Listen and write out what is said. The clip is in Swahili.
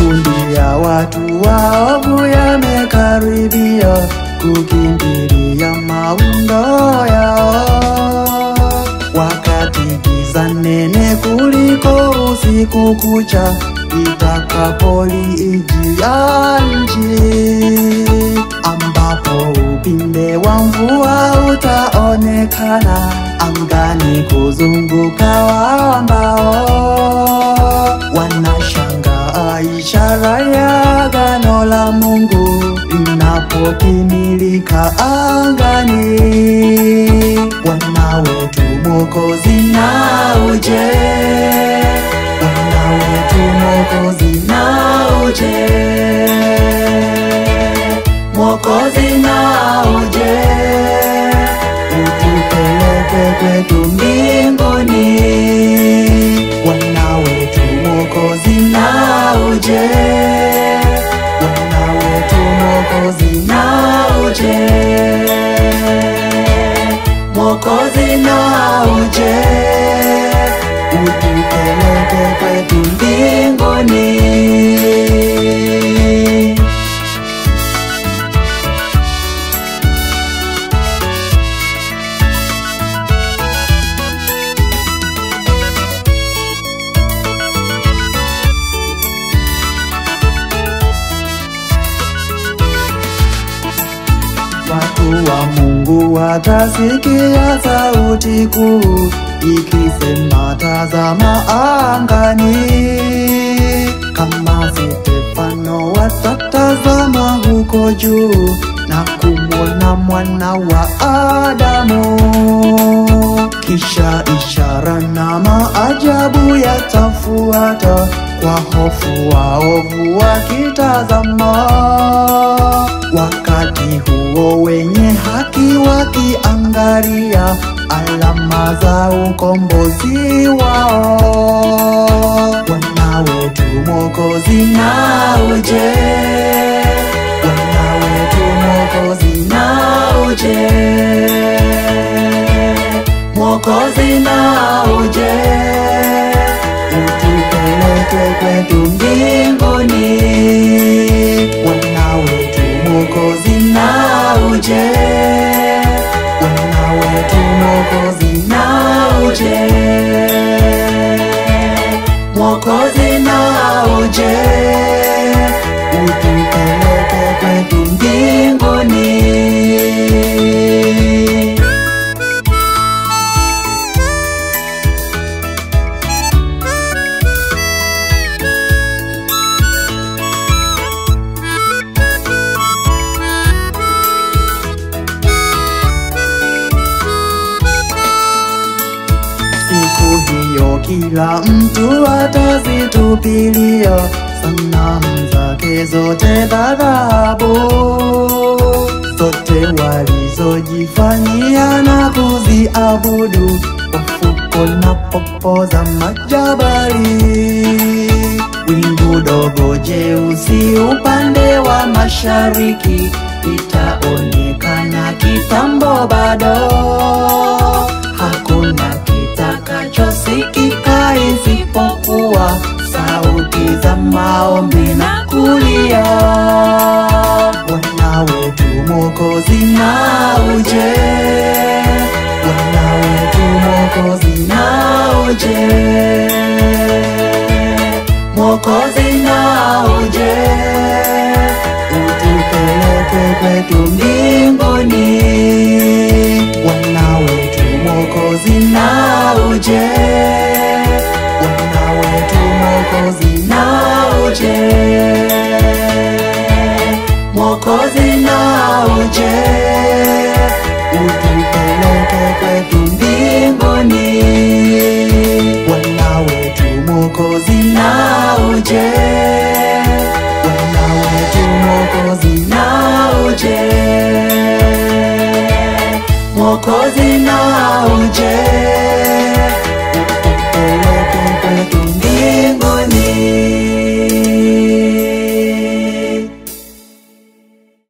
Makundi ya watu waovu yamekaribia kukimbilia mawindo yao, wakati giza nene kuliko usiku kucha itakapolijia nchi, ambapo upinde wa mvua utaonekana angani kuzunguka ambao wanashangaa ishara ya agano la Mungu inapotimilika angani. Bwana wetu Mwokozi na uje, Bwana wetu Mwokozi na uje, Mwokozi na uje, utupeleke kwetu mbinguni. Bwana wetu Mwokozi na uje, Bwana wetu Mwokozi na uje, Mwokozi na uje, utupeleke kwetu mbinguni. Watu wa Mungu watasikia sauti kuu ikisema, tazama angani. Kama Stefano watatazama huko juu na kumwona Mwana wa Adamu. Kisha ishara na maajabu yatafuata, kwa hofu waovu wakitazama. Wakati huo wenye haki wakiangalia alama za ukombozi wao. Bwana wetu Mwokozi na uje, Bwana wetu Mwokozi na uje, Mwokozi na uje, utupeleke kwetu mbinguni. Bwana wetu Mwokozi na uje, Bwana wetu Mwokozi na uje, Mwokozi na uje, utupeleke kwetu mbinguni. Siku hiyo kila mtu atazitupilia sanamu zake zote za dhahabu, zote walizojifanyia na kuziabudu, wafuko na popo za majabali. Wingu dogo jeusi upande wa mashariki itaonekana kitambo bado, hakuna kitakachosikika isipokuwa sauti za maombi na kulia. Bwana wetu Mwokozi na uje, Bwana wetu Mwokozi na uje,